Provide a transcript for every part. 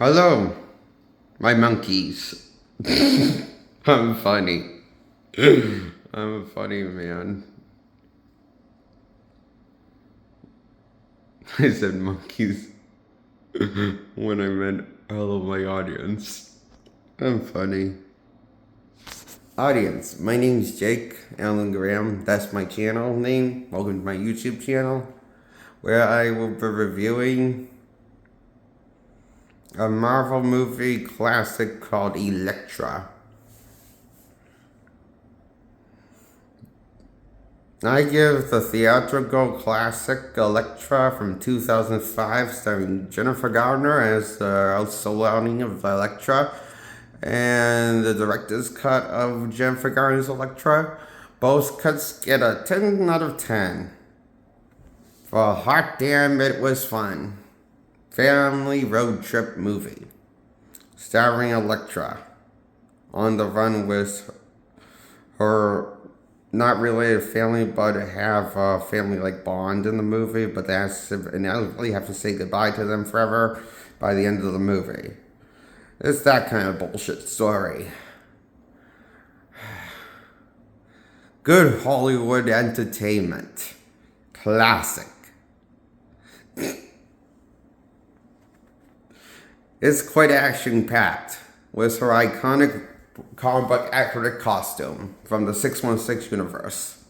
Hello, my monkeys. I'm funny. I'm a funny man. I said monkeys when I meant hello, my audience. I'm funny. Audience, my name's Jake Allen Graham. That's my channel name. Welcome to my YouTube channel, where I will be reviewing a Marvel movie classic called Elektra. I give the theatrical classic Elektra from 2005, starring Jennifer Garner as the solo outing of Elektra, and the director's cut of Jennifer Garner's Elektra. Both cuts get a 10 out of 10. For hot damn, it was fun. Family road trip movie, starring Elektra on the run with her not really a family, but have a family-like bond in the movie, but and I really have to say goodbye to them forever by the end of the movie. It's that kind of bullshit story. Good Hollywood entertainment. Classic. It's quite action-packed, with her iconic comic book accurate costume from the 616 universe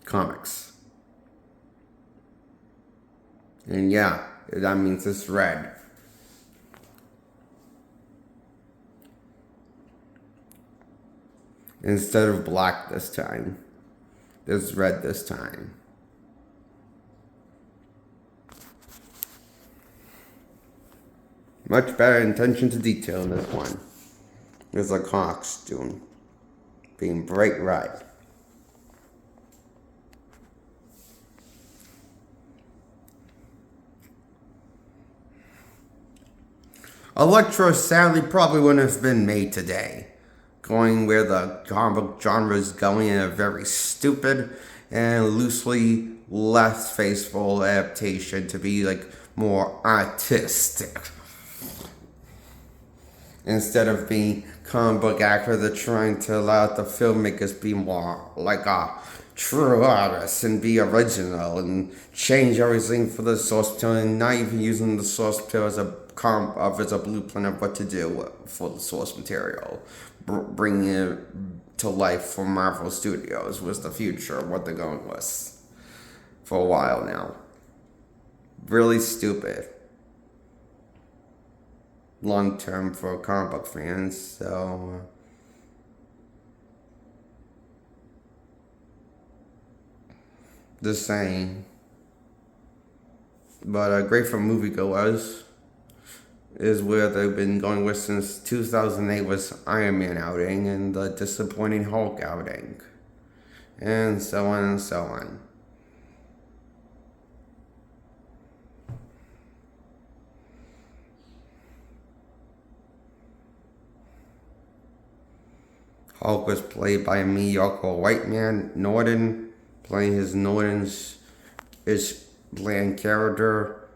comics. And yeah, that means it's red. Instead of black this time, it's red this time. Much better attention to detail in this one. There's a costume being bright red. Elektra sadly probably wouldn't have been made today, going where the comic book genre is going in a very stupid and loosely less faithful adaptation to be like more artistic. Instead of being comic book accurate, they're trying to allow the filmmakers be more like a true artist and be original and change everything for the source material, and not even using the source material as a blueprint of what to do for the source material. Bringing it to life for Marvel Studios was the future of what they're going with for a while now. Really stupid. Long term for comic book fans, so just saying. But great for moviegoers is where they've been going with since 2008 was Iron Man outing and the disappointing Hulk outing, and so on and so on. Hulk was played by a mediocre white man, Norton, playing his Norton's is bland character,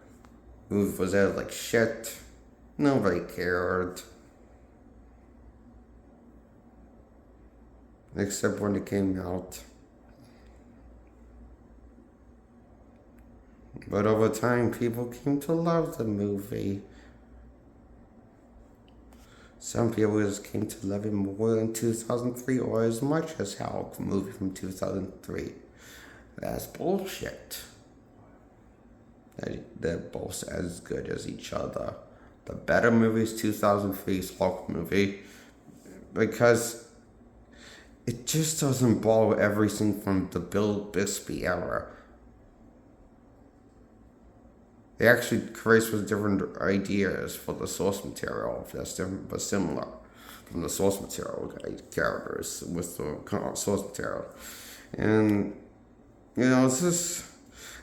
who was out like shit. Nobody cared. Except when it came out. But over time, people came to love the movie. Some people just came to love it more than 2003 or as much as Hulk movie from 2003. That's bullshit. They're both as good as each other. The better movie is 2003's Hulk movie because it just doesn't borrow everything from the Bill Bixby era. They actually create with different ideas for the source material, that's different but similar from the source material characters with the source material. And, it's just,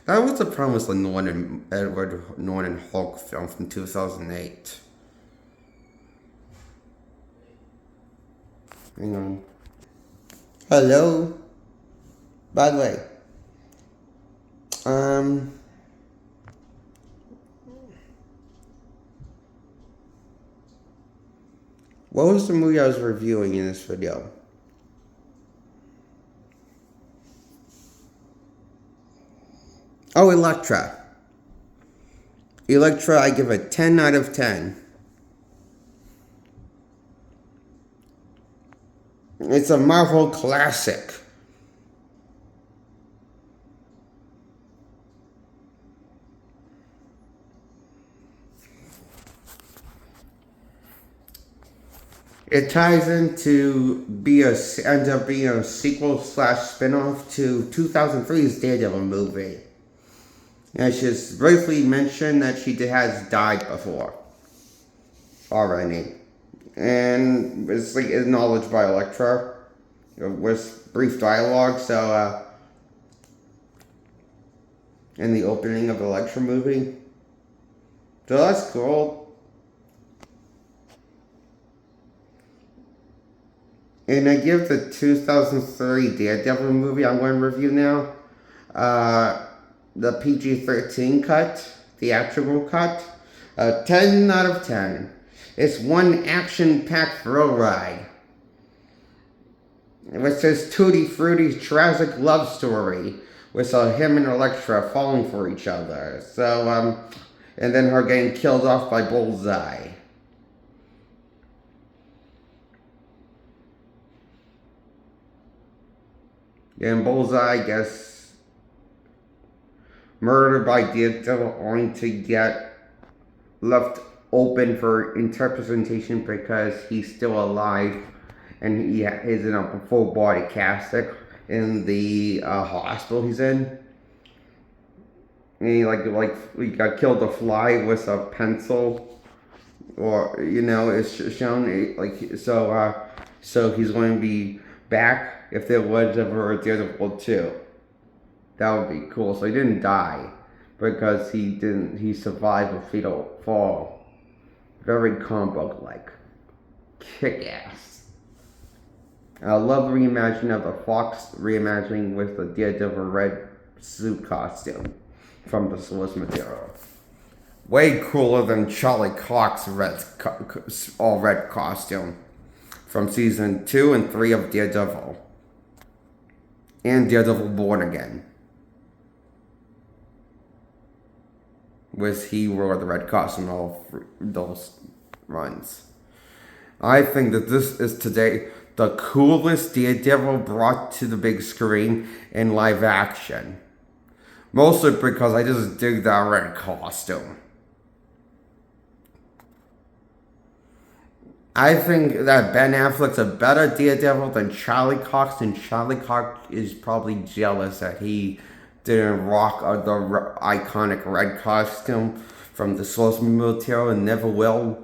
that was the problem with the Edward Norton Hulk film from 2008. Hang on. Hello? By the way, What was the movie I was reviewing in this video? Oh, Elektra. Elektra, I give a 10 out of 10. It's a Marvel classic. It ties into ends up being a sequel slash spinoff to 2003's Daredevil movie. And she's briefly mentioned that she has died before already. And it's like acknowledged by Elektra with brief dialogue. So, in the opening of the Elektra movie. So that's cool. And I give the 2003 Daredevil movie I'm going to review now, the PG-13 cut, theatrical cut, 10 out of 10. It's one action-packed thrill ride. It says Tutti Frutti's tragic love story with him and Elektra falling for each other. So, and then her getting killed off by Bullseye. And Bullseye, I guess, murdered by Daredevil only to get left open for interpretation because he's still alive and he is in a full body casket in the hospital he's in. And he got killed to fly with a pencil, or it's shown so he's going to be back if there was ever a Daredevil 2. That would be cool. So he didn't die because he survived a fatal fall. Very comic book like. Kick ass. I love the reimagining of the Fox reimagining with the Daredevil red suit costume from the source material. Way cooler than Charlie Cox's all red costume from season 2 and 3 of Daredevil. And Daredevil Born Again. He wore the red costume all those runs. I think that this is today the coolest Daredevil brought to the big screen in live action. Mostly because I just dig that red costume. I think that Ben Affleck's a better Daredevil than Charlie Cox, and Charlie Cox is probably jealous that he didn't rock the iconic red costume from the source material and never will,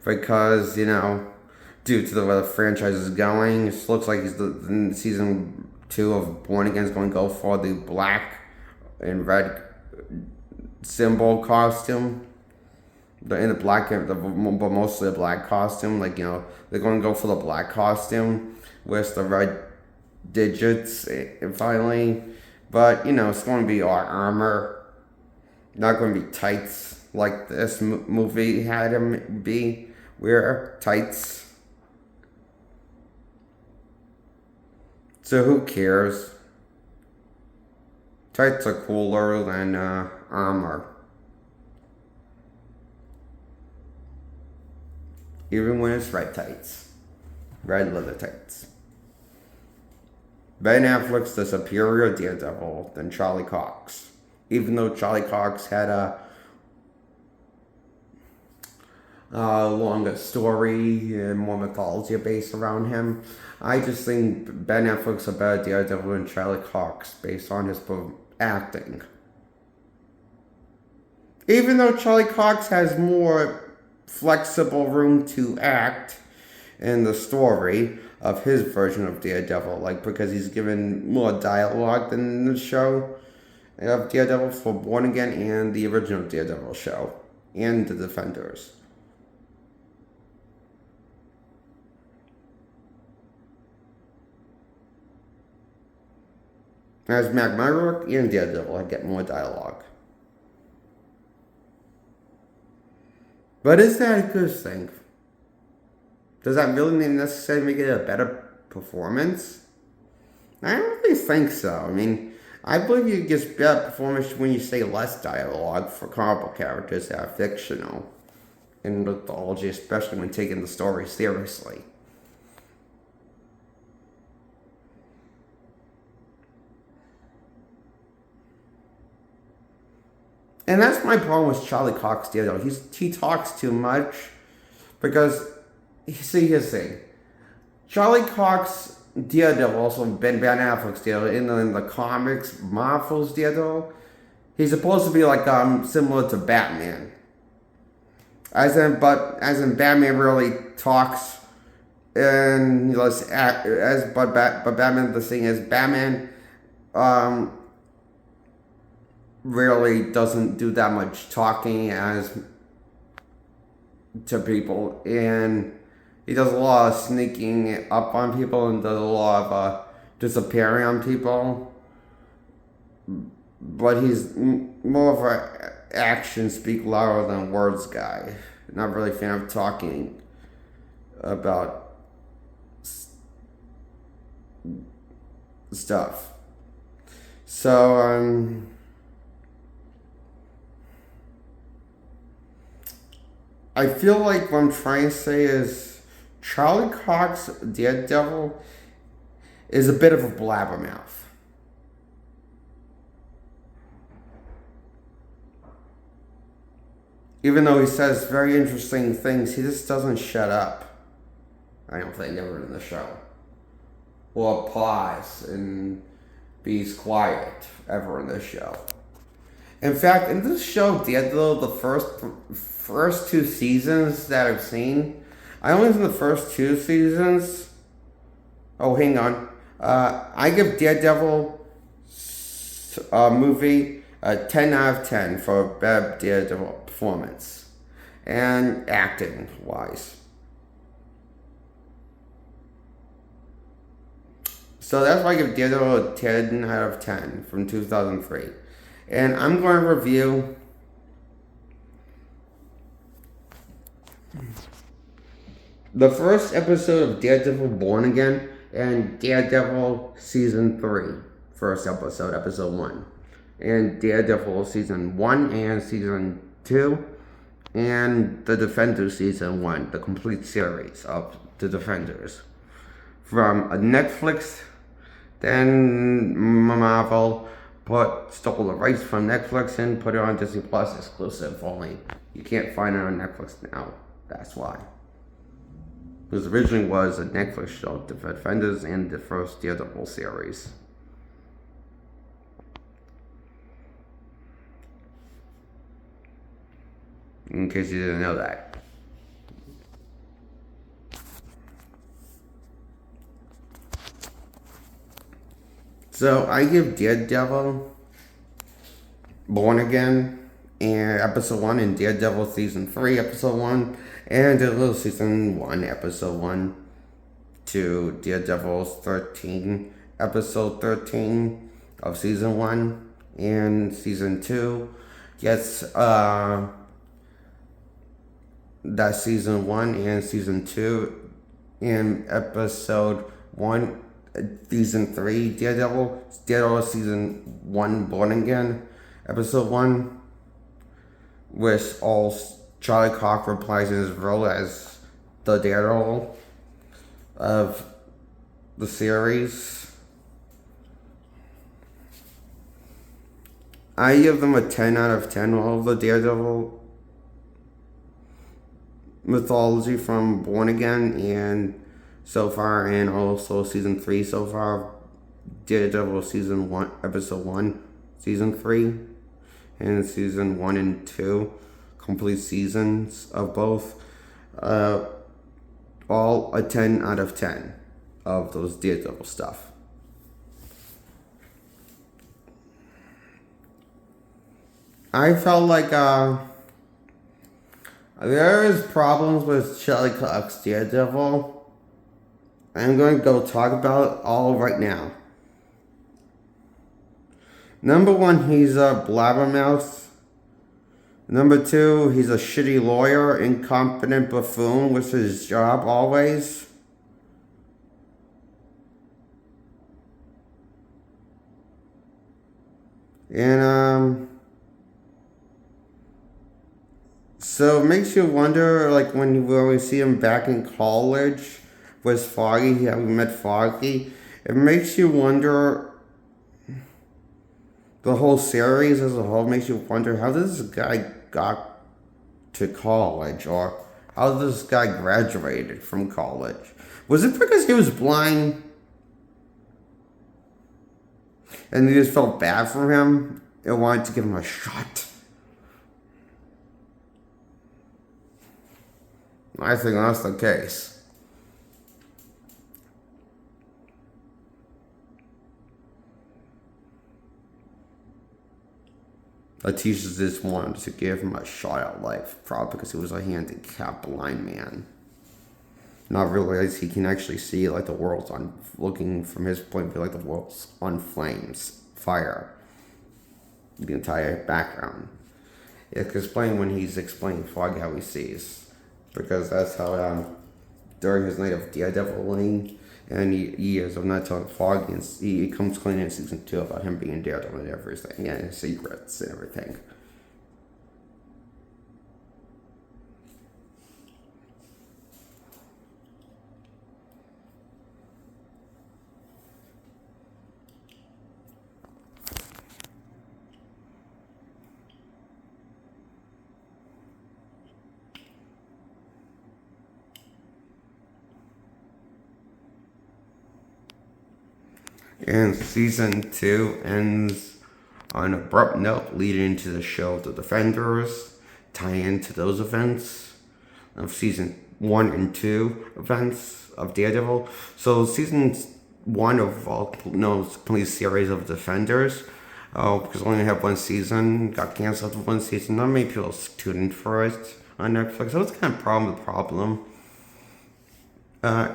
because, due to the way the franchise is going, it looks like in season 2 of Born Again is going to go for the black and red symbol costume. In the black, but mostly a black costume. They're going to go for the black costume with the red digits finally. But, it's going to be armor. Not going to be tights like this movie had him wear tights. So who cares? Tights are cooler than armor. Even when it's red tights. Red leather tights. Ben Affleck's the superior Daredevil than Charlie Cox. Even though Charlie Cox had a longer story and more mythology based around him, I just think Ben Affleck's a better Daredevil than Charlie Cox based on his acting. Even though Charlie Cox has more flexible room to act in the story of his version of Daredevil, because he's given more dialogue than the show of Daredevil for Born Again and the original Daredevil show and the Defenders. As Mac Murdock and Daredevil, I get more dialogue. But is that a good thing? Does that really necessarily make it a better performance? I don't really think so. I mean, I believe you get better performance when you say less dialogue for comic book characters that are fictional in mythology, especially when taking the story seriously. And that's my problem with Charlie Cox Daredevil. He talks too much because, see, here's the thing. Charlie Cox Daredevil, also Ben Affleck's Daredevil, in the comics, Marvel's Daredevil, he's supposed to be like similar to Batman. As in Batman really talks, and but Batman, the thing is Batman really doesn't do that much talking as to people, and he does a lot of sneaking up on people and does a lot of disappearing on people. But he's more of a actions speak louder than words guy. Not really a fan of talking about stuff. So I feel like what I'm trying to say is Charlie Cox Daredevil is a bit of a blabbermouth. Even though he says very interesting things, he just doesn't shut up. I don't think ever in the show. Or pause and be quiet ever in this show. In fact, in this show, Daredevil, the first two seasons that I've seen, I only seen the first two seasons. Oh, hang on. I give Daredevil movie a 10 out of 10 for best Daredevil performance and acting wise. So that's why I give Daredevil a 10 out of 10 from 2003. And I'm going to review the first episode of Daredevil Born Again and Daredevil Season 3. First episode, Episode 1. And Daredevil Season 1 and Season 2. And The Defenders Season 1, the complete series of The Defenders. From Netflix, then Marvel stole the rights from Netflix and put it on Disney Plus exclusive only. You can't find it on Netflix now. That's why. Because originally was a Netflix show, The Defenders and the first Daredevil series. In case you didn't know that. So I give Daredevil Born Again and Episode 1 and Daredevil Season 3 Episode 1 and Daredevil Season 1 Episode 1 to Daredevil 13 Episode 13 of Season 1 and Season 2 gets that Season 1 and Season 2 in Episode 1 Season 3 Daredevil Season 1 Born Again Episode 1, which all Charlie Cox replies in his role as the Daredevil of the series. I give them a 10 out of 10. All of the Daredevil mythology from Born Again and so far, and also Season 3 so far. Daredevil Season 1, Episode 1, Season 3, and Season 1 and 2, complete seasons of both. All a 10 out of 10 of those Daredevil stuff. I felt like there is problems with Charlie Cox Daredevil. I'm going to go talk about it all right now. Number one, he's a blabbermouth. Number two, he's a shitty lawyer, incompetent buffoon with his job always. And so it makes you wonder, like when we see him back in college with Foggy, how we met Foggy. It makes you wonder, the whole series as a whole makes you wonder how this guy got to college, or how this guy graduated from college. Was it because he was blind and they just felt bad for him and wanted to give him a shot? I think that's the case. The teachers just wanted to give him a shot at life, probably because he was a handicapped blind man. Not realize he can actually see like the world's on, looking from his point of view, like the world's on flames, fire, the entire background. It's explained when he's explaining Fog how he sees, because that's how during his night of Daredeviling and years of not telling Fog, he comes clean in season 2 about him being Daredevil and everything, and his secrets and everything. And season 2 ends on an abrupt note, leading to the show The Defenders, tie into those events of season 1 and 2 events of Daredevil. So season 1 of complete series of Defenders, because only have one season, got canceled for one season. Not many people tuned in for it on Netflix. So it's kind of problem.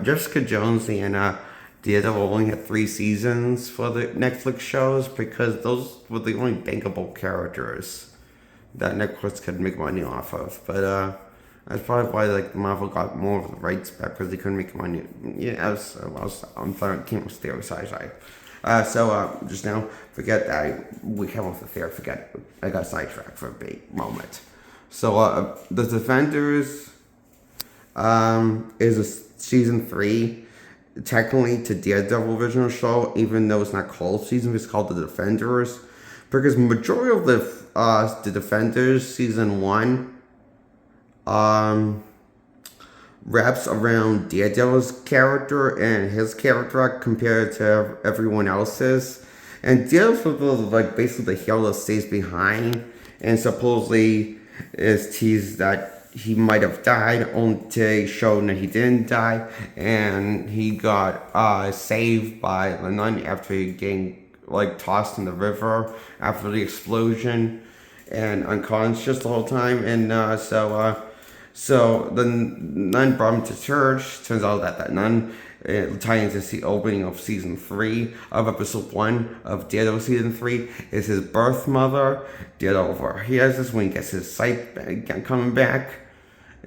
Jessica Jones and Daredevil only had 3 seasons for the Netflix shows because those were the only bankable characters that Netflix could make money off of. But that's probably why like Marvel got more of the rights back, because they couldn't make money. Yeah, I'm sorry, I can't theorize. Just now, forget that we came off the theory. Forget it. I got sidetracked for a big moment. So the Defenders is a season 3. Technically to Daredevil original show, even though it's not called season, it's called The Defenders, because majority of the Defenders season 1 wraps around Daredevil's character and his character arc compared to everyone else's, and Daredevil is like basically the hero that stays behind and supposedly is teased that he might have died, only to show that he didn't die, and he got saved by the nun after he getting like tossed in the river after the explosion and unconscious the whole time. And so the nun brought him to church. Turns out that nun, tying into the opening of season 3 of episode 1 of Daredevil season 3, is his birth mother. Daredevil, he has this when he gets his sight coming back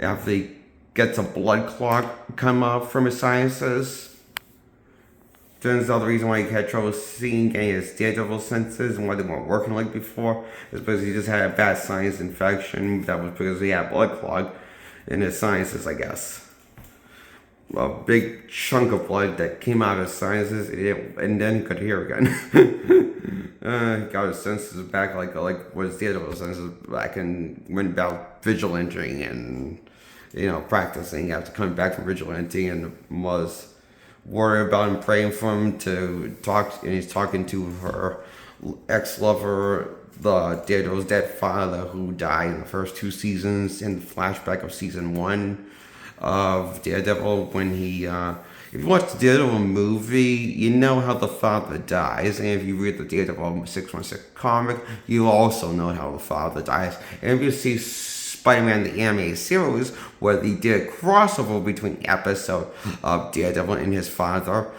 after he gets a blood clot come out from his sinuses. Turns out the reason why he had trouble seeing getting his Daredevil senses and why they weren't working like before is because he just had a bad sinus infection. That was because he had blood clot in his sinuses, I guess. A big chunk of blood that came out of his sinuses, and then he could hear again. He got his senses back, like was Daredevil senses back, and went about vigilanting and practicing after coming back from vigilante, and was worried about him, praying for him to talk, and he's talking to her ex-lover, the Daredevil's dead father, who died in the first 2 seasons, in the flashback of season 1 of Daredevil. When he, if you watch the Daredevil movie, you know how the father dies, and if you read the Daredevil 616 comic, you also know how the father dies. And if you see Spider-Man the animated series, where they did a crossover between episode of Daredevil and his father,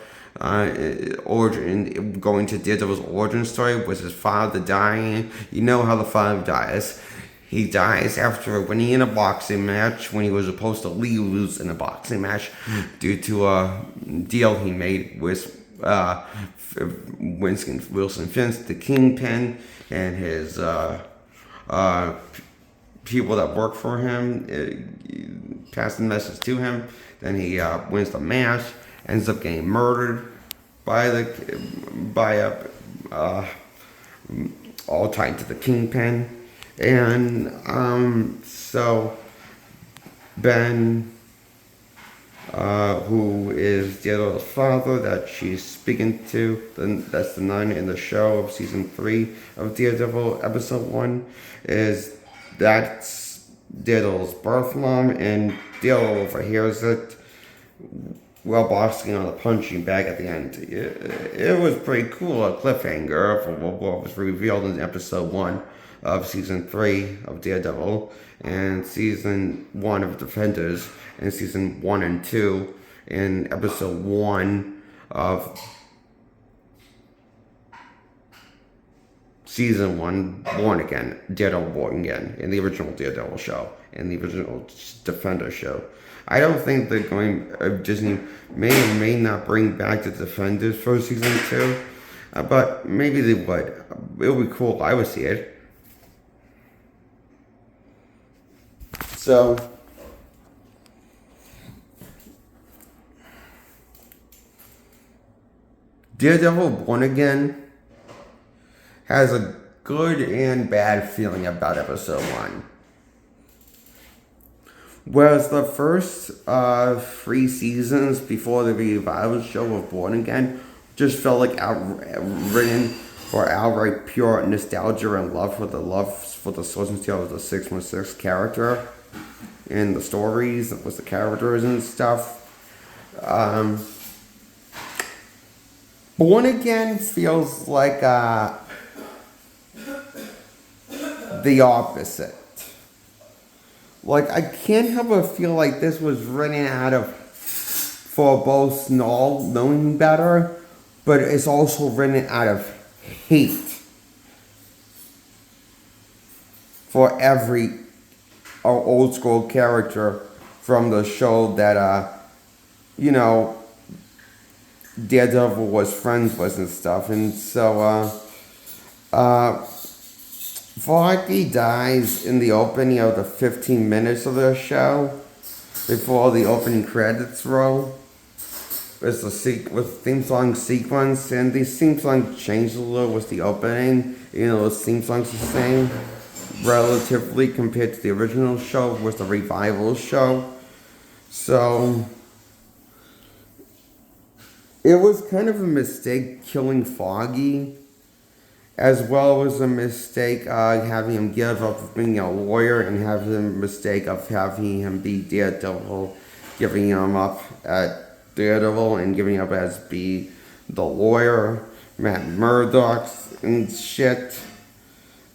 origin, going to Daredevil's origin story, was his father dying. You know how the father dies. He dies after winning in a boxing match when he was supposed to lose in a boxing match due to a deal he made with Wilson Fisk, the Kingpin, and his people that work for him, pass the message to him. Then he wins the match, ends up getting murdered by all tied to the Kingpin. And so Ben, who is Daredevil's father that she's speaking to, that's the nun in the show of season 3 of Daredevil, episode 1, that's Daredevil's birth mom, and Daredevil overhears it while boxing on a punching bag at the end. It was pretty cool, a cliffhanger for what was revealed in episode 1 of season 3 of Daredevil, and season 1 of Defenders, and season 1 and 2 in episode 1 of season 1, Born Again, Daredevil Born Again, in the original Daredevil show, in the original Defender show. I don't think they're going, Disney may or may not bring back the Defenders for season 2, but maybe they would. It would be cool. I would see it. So, Daredevil Born Again has a good and bad feeling about episode 1. Whereas the first 3 seasons before the revival show of Born Again just felt like written for outright pure nostalgia and love for the source material of the 616 character and the stories with the characters and stuff. Born Again feels like the opposite. Like, I can't help but feel like this was written out of, for both Snow knowing better, but it's also written out of hate for every old school character from the show that, Daredevil was friends with and stuff. And so, Foggy dies in the opening of the 15 minutes of the show before the opening credits roll. It's with theme song sequence, and the theme song changed a little with the opening. The theme song's the same relatively compared to the original show with the revival show. So it was kind of a mistake killing Foggy, as well as a mistake having him give up being a lawyer, and having a mistake of having him be Daredevil, giving him up at Daredevil and giving up as be the lawyer, Matt Murdock and shit.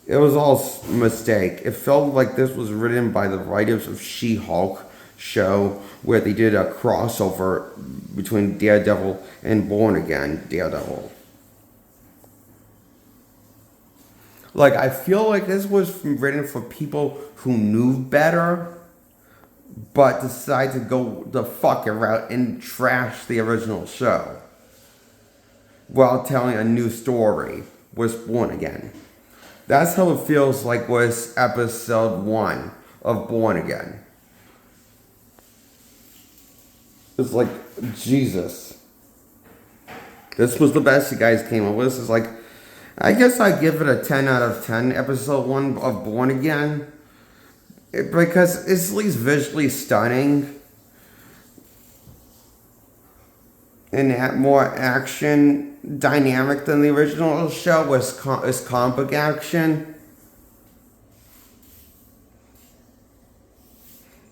It was all a mistake. It felt like this was written by the writers of She-Hulk show, where they did a crossover between Daredevil and Born Again Daredevil. Like, I feel like this was written for people who knew better, but decided to go the fucking route and trash the original show while telling a new story with Born Again. That's how it feels like was episode 1 of Born Again. It's like, Jesus. This was the best you guys came up with. This is like, I guess I give it a 10 out of 10, episode 1 of Born Again. Because it's at least visually stunning. And more action dynamic than the original show was comic book action.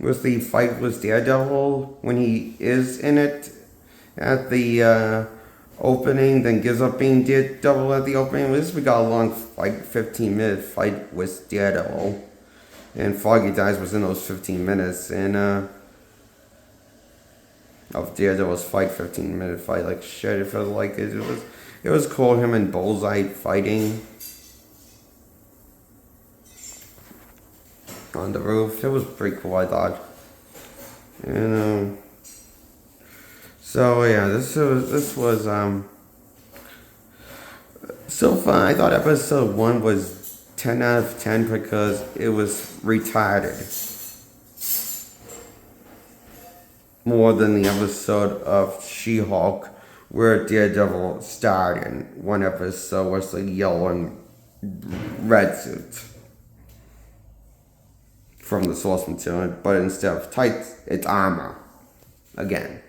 With the fight with Daredevil when he is in it at the opening, then gives up being Daredevil at the opening. We got a long fight, 15-minute fight with Daredevil, and Foggy dies within those 15 minutes. And of Daredevil's fight, 15-minute fight, like shit. It felt like it was cool. Him and Bullseye fighting. on the roof. It was pretty cool, I thought. And so yeah, this was so fun. I thought episode 1 was 10 out of 10 because it was retarded more than the episode of She-Hulk where Daredevil starred in. One episode was the yellow and red suit from the source material, but instead of tights, it's armor again.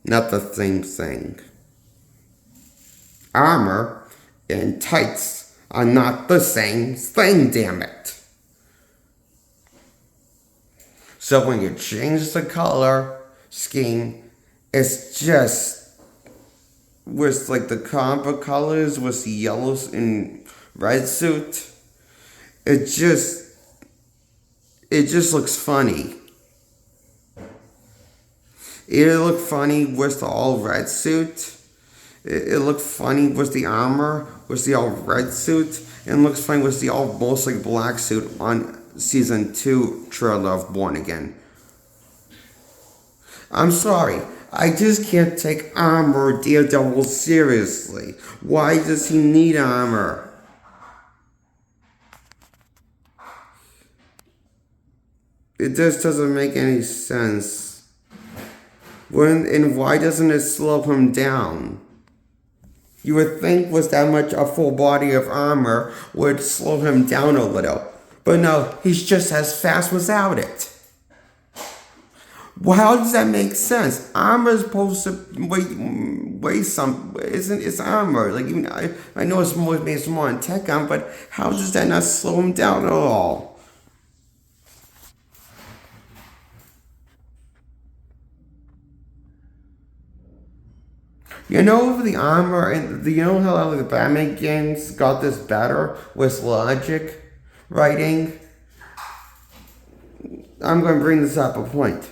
Not the same thing. Armor and tights are not the same thing, damn it. So when you change the color scheme, it's just with like the combo colors with the yellows and red suit, it just looks funny. It looked funny with the all red suit. It looked funny with the armor, with the all red suit, and looks funny with the all mostly black suit on season 2 trailer of Born Again. I'm sorry, I just can't take armor Daredevil seriously. Why does he need armor? It just doesn't make any sense. And why doesn't it slow him down? You would think with that much a full body of armor would slow him down a little. But no, he's just as fast without it. Well, how does that make sense? Armor is supposed to weigh some, isn't it's armor? Like even I know it's more based more on tech on, but how does that not slow him down at all? You know the armor and you know how the Batman games got this better with logic writing? I'm going to bring this up a point.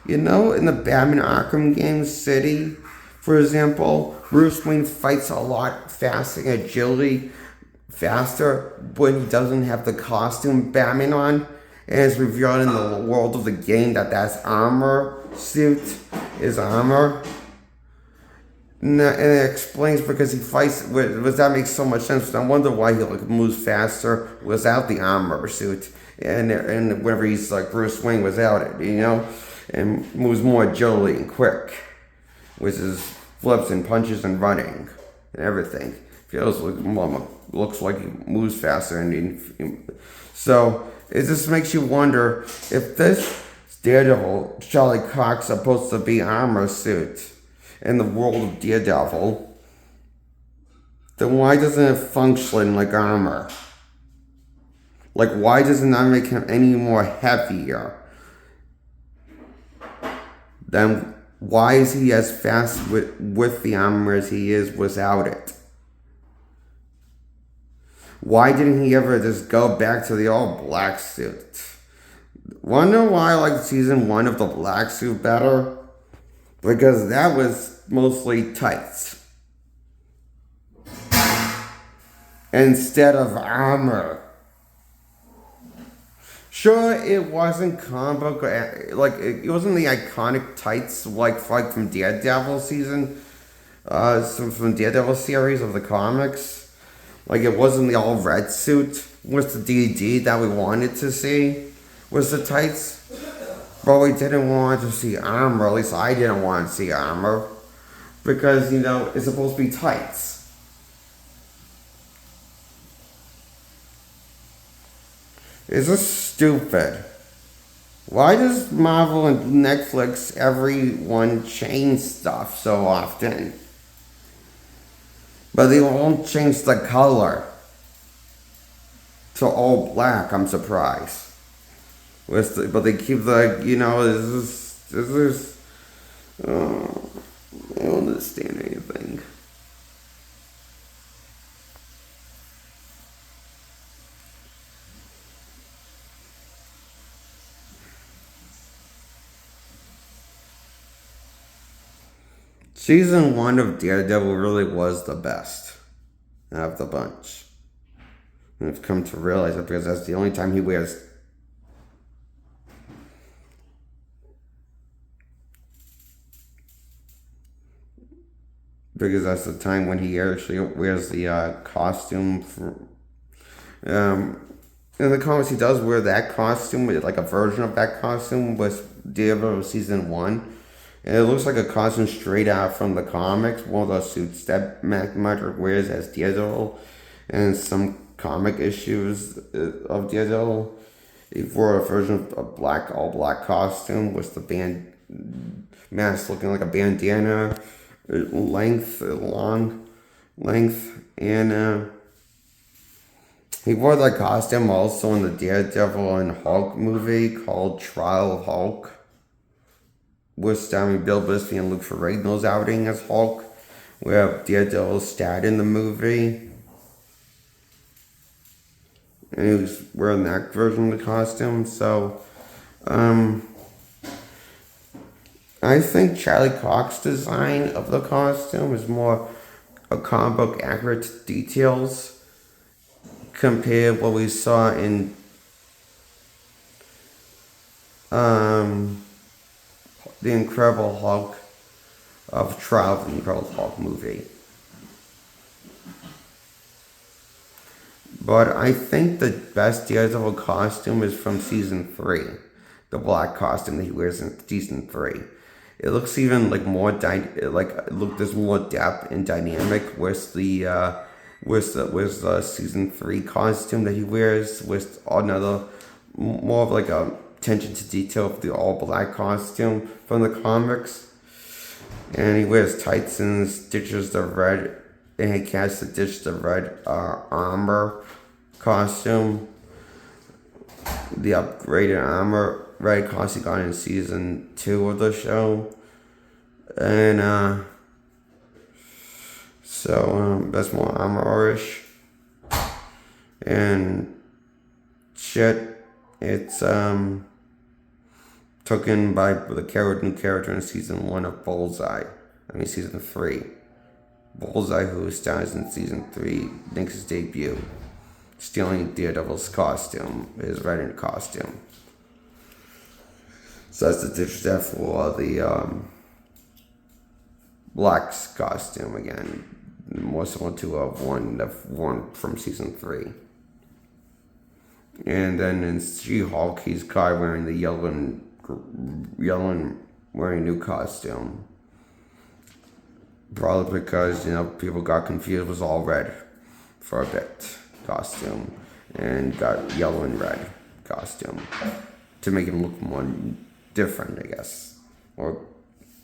You know, in the Batman Arkham game City, for example, Bruce Wayne fights a lot faster and agility faster when he doesn't have the costume Batman on. And it's revealed in the world of the game that that's armor suit is armor. And it explains because he fights with that makes so much sense. I wonder why he moves faster without the armor suit, and whenever he's like Bruce Wayne without it, you know, and moves more agility and quick, with his flips and punches and running and everything. Feels like looks like he moves faster, so it just makes you wonder if this Daredevil Charlie Cox supposed to be armor suit in the world of Daredevil, then why doesn't it function like armor? Like, why does it not make him any more heavier? Then why is he as fast with the armor as he is without it? Why didn't he ever just go back to the all black suit? Wonder why I like season 1 of the black suit better? Because that was mostly tights instead of armor. Sure, it wasn't comic book, like it wasn't the iconic tights like from Daredevil season, from Daredevil series of the comics. Like it wasn't the all red suit with the DD that we wanted to see was the tights. But we didn't want to see armor, at least I didn't want to see armor, because, you know, it's supposed to be tights. It's just stupid. Why does Marvel and Netflix everyone change stuff so often? But they won't change the color to all black, I'm surprised. But they keep the, you know, I don't understand anything. Season 1 of Daredevil really was the best out of the bunch. And I've come to realize it because that's the only time he wears. Because that's the time when he actually wears the costume for. In the comics, he does wear that costume, like a version of that costume with Daredevil season 1. And it looks like a costume straight out from the comics. One of those suits that Matt wears as Daredevil. And some comic issues of Daredevil. He wore a version of a all black costume with the band mask looking like a bandana, long length, and he wore that costume also in the Daredevil and Hulk movie called Trial of Hulk, with starring Bill Bixby and Luke Ferrigno's outing as Hulk, where Daredevil starred in the movie. And he was wearing that version of the costume. So, I think Charlie Cox's design of the costume is more a comic book accurate details compared to what we saw in the Incredible Hulk of Trial of the Incredible Hulk movie. But I think the best Daredevil costume is from season 3. The black costume that he wears in season 3. It looks even like more there's more depth and dynamic with the season 3 costume that he wears, with another more of like a attention to detail of the all black costume from the comics. And he wears tights and stitches the red, and he casts to ditch the red armor costume, the upgraded armor red costume he got in season 2 of the show. And so that's more armor-ish and shit. It's taken by the new character in season 1 of Bullseye. Season 3. Bullseye, who stars in season 3, makes his debut, stealing Daredevil's costume, his red costume. So that's the ditch there for the Black's costume again, more similar to one from season 3. And then in She-Hulk, he's caught wearing the yellow and wearing a new costume. Probably because, people got confused. It was all red for a bit costume, and got yellow and red costume to make him look more different, I guess. Or,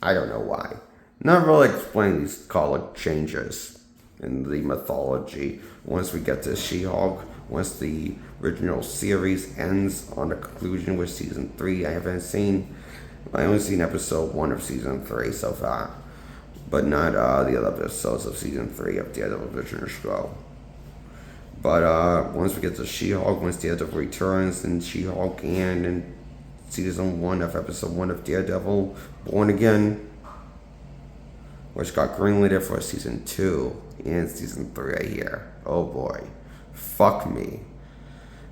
I don't know why. Not really explain these color changes in the mythology once we get to She-Hulk. Once the original series ends on a conclusion with season 3, I only seen episode 1 of season 3 so far, but not the other episodes of season 3 of Daredevil Vision Show. But once we get to She-Hulk, once Daredevil returns in She-Hulk and in season 1 of episode 1 of Daredevil Born Again, which got greenlit for season 2 and season 3, I hear. Oh boy. Fuck me.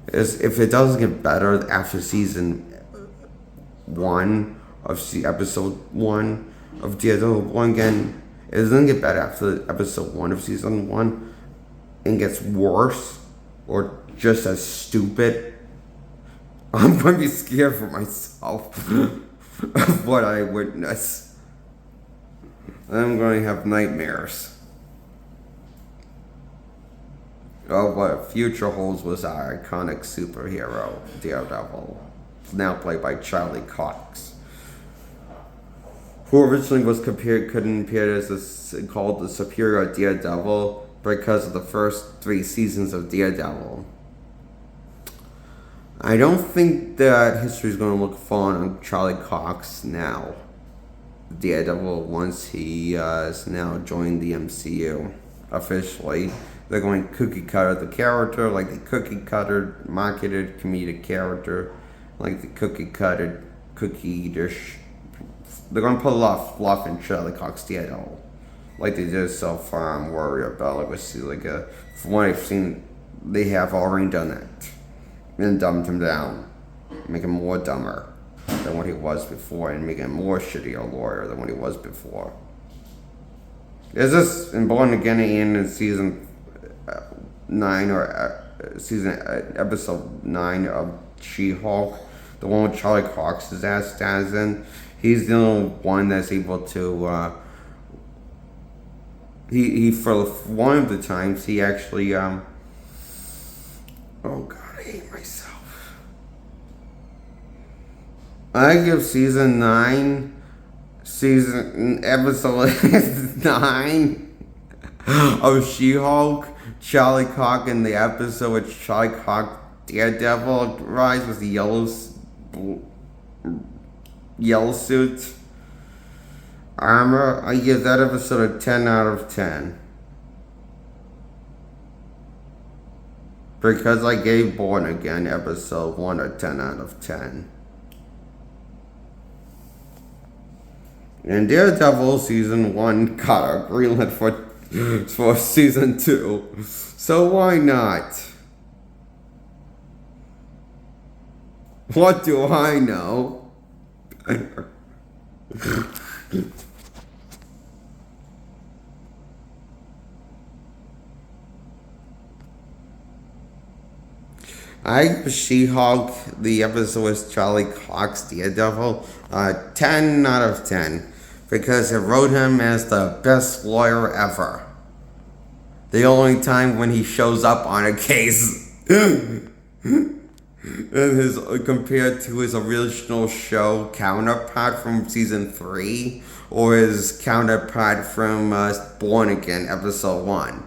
If it doesn't get better after season 1 of episode 1 of Daredevil Born Again, it doesn't get better after episode 1 of season 1 and gets worse or just as stupid, I'm going to be scared for myself of what I witness. I'm going to have nightmares of what future holds with our iconic superhero, Daredevil, now played by Charlie Cox, who originally was compared as called the superior Daredevil because of the first 3 seasons of Daredevil. I don't think that history is going to look fun on Charlie Cox now. Daredevil, once he has now joined the MCU officially. They're going cookie cutter the character, like the cookie cutter marketed comedic character, like the cookie cutter cookie dish they're gonna put a lot of fluff in Charlie Cox Daredevil, like they did so far on Warrior Bell. From what I've seen, they have already done it and dumbed him down, make him more dumber than what he was before, and make him more shittier lawyer than what he was before. Is this in Born Again and in season 9 or episode 9 of She-Hulk, the one with Charlie Cox's ass stands in? He's the only one that's able to. He for one of the times he actually oh god, I hate myself. I give season episode 9 of She-Hulk, Charlie Cox in the episode with Charlie Cox Daredevil rise with the yellow suit armor. I give that episode a 10 out of 10. Because I gave Born Again episode 1 a 10 out of 10. And Daredevil season 1 got a greenlit for season 2. So why not? What do I know? I She-Hulk, the episode with Charlie Cox Daredevil, 10 out of 10. Because it wrote him as the best lawyer ever. The only time when he shows up on a case. Compared to his original show counterpart from season 3, or his counterpart from Born Again episode 1.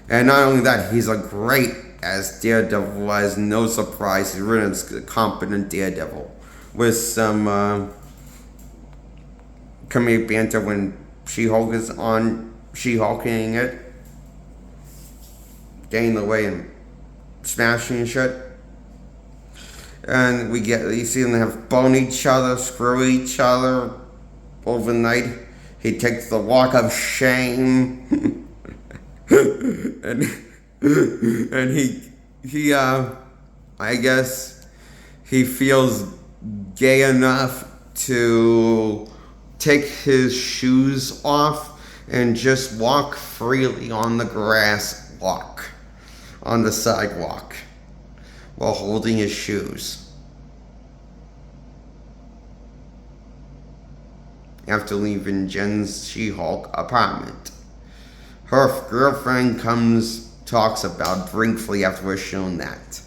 And not only that, he's a great as Daredevil, as no surprise, he's written as a competent Daredevil with some comedic banter when She-Hulk is on She-Hulking it, getting in the way and smashing shit. And you see them have bone each other, screw each other overnight. He takes the walk of shame. and he I guess he feels gay enough to take his shoes off and just walk freely on the sidewalk while holding his shoes. After leaving Jen's She-Hulk apartment. Her girlfriend talks about briefly after we're shown that.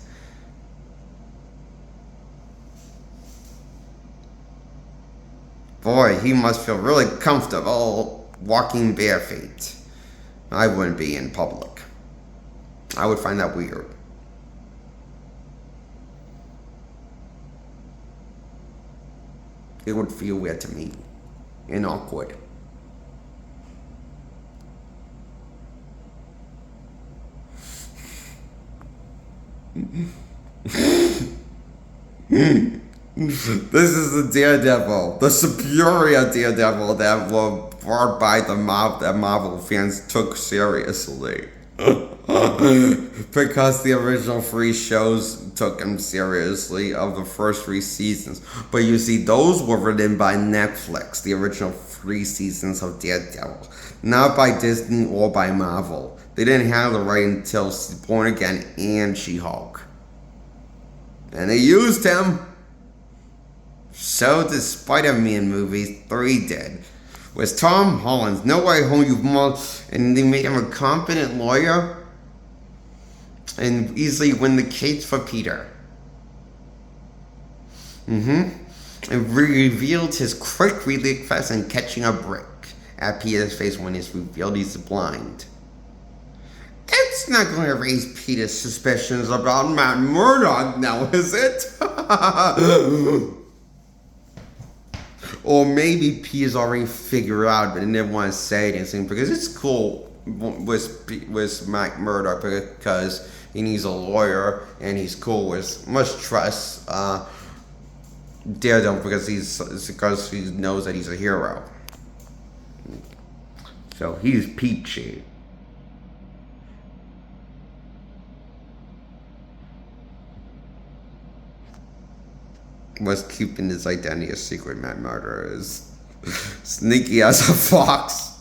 Boy, he must feel really comfortable walking bare feet. I wouldn't be in public. I would find that weird. It would feel weird to me. And awkward. This is the Daredevil, the superior Daredevil that were brought by the mob that Marvel fans took seriously. Because the original 3 shows took him seriously of the first 3 seasons. But you see, those were written by Netflix, the original 3 seasons of Daredevil. Not by Disney or by Marvel. They didn't have the right until Born Again and She-Hulk. And they used him. So did Spider-Man movies 3 did. Was Tom Holland's No Way Home, and they made him a competent lawyer and easily win the case for Peter. And revealed his quick reflex and catching a brick at Peter's face when it's revealed he's blind. That's not going to raise Peter's suspicions about Matt Murdock now, is it? Or maybe Peter's already figured out, but he didn't want to say anything because it's cool with Matt Murdock because he needs a lawyer and he's cool with much trust Daredevil because he knows that he's a hero. So he's peachy. Was keeping his identity a secret. Matt Murderer is sneaky as a fox.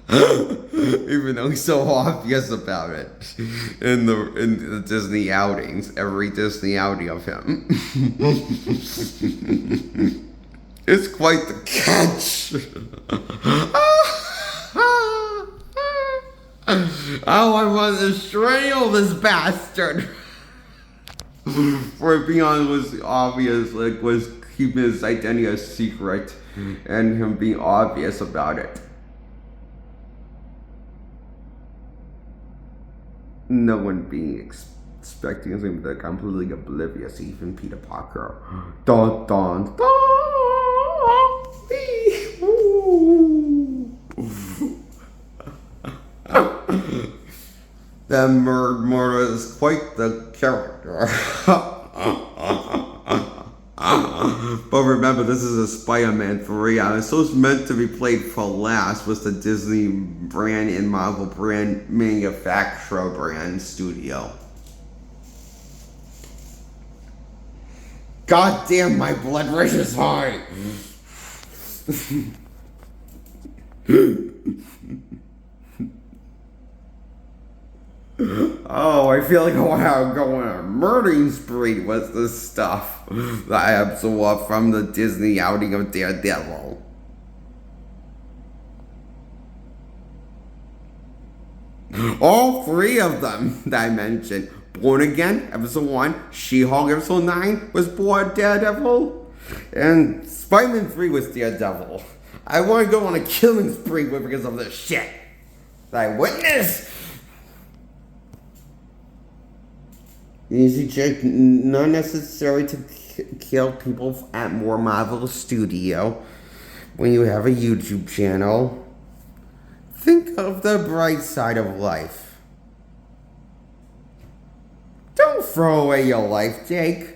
Even though he's so obvious about it in the Disney outings, every Disney outing of him. It's quite the catch. Oh, I want to strangle this bastard. For being on was obvious, like was keeping his identity a secret, and him being obvious about it. No one being expecting him to be completely oblivious, even Peter Parker. Dun dun dun. The murderer is quite the character. But remember, this is a Spider-Man 3. So it's meant to be played for laughs with the Disney brand and Marvel brand manufacturer brand studio. God damn, my blood rush is high. Oh, I feel like I want to go on a murdering spree with this stuff that I absorbed from the Disney outing of Daredevil. All three of them that I mentioned. Born Again, episode 1. She-Hulk, episode 9, was born Daredevil. And Spider-Man 3 was Daredevil. I want to go on a killing spree with because of this shit that I witnessed. Easy Jake, not necessary to kill people at more Marvel Studio when you have a YouTube channel. Think of the bright side of life. Don't throw away your life, Jake.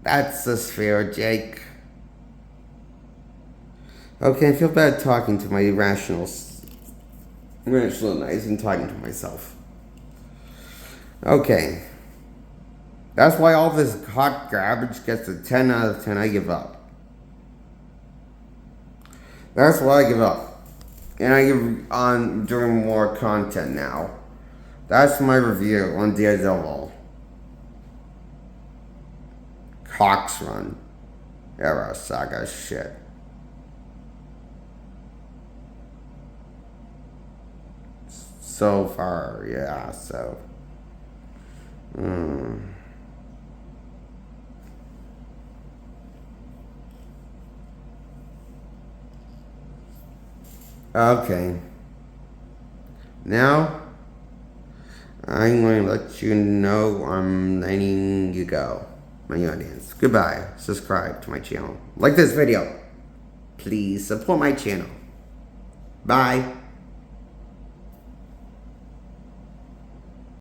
That's the sphere, Jake. Okay, I feel bad talking to my rationalizing, talking to myself. Okay. That's why all this hot garbage gets a 10 out of 10. I give up. That's why I give up. And I give on doing more content now. That's my review on Daredevil. Cox Run era saga shit. So far, yeah, so. Okay. Now, I'm going to let you know I'm letting you go, my audience. Goodbye. Subscribe to my channel. Like this video. Please support my channel. Bye.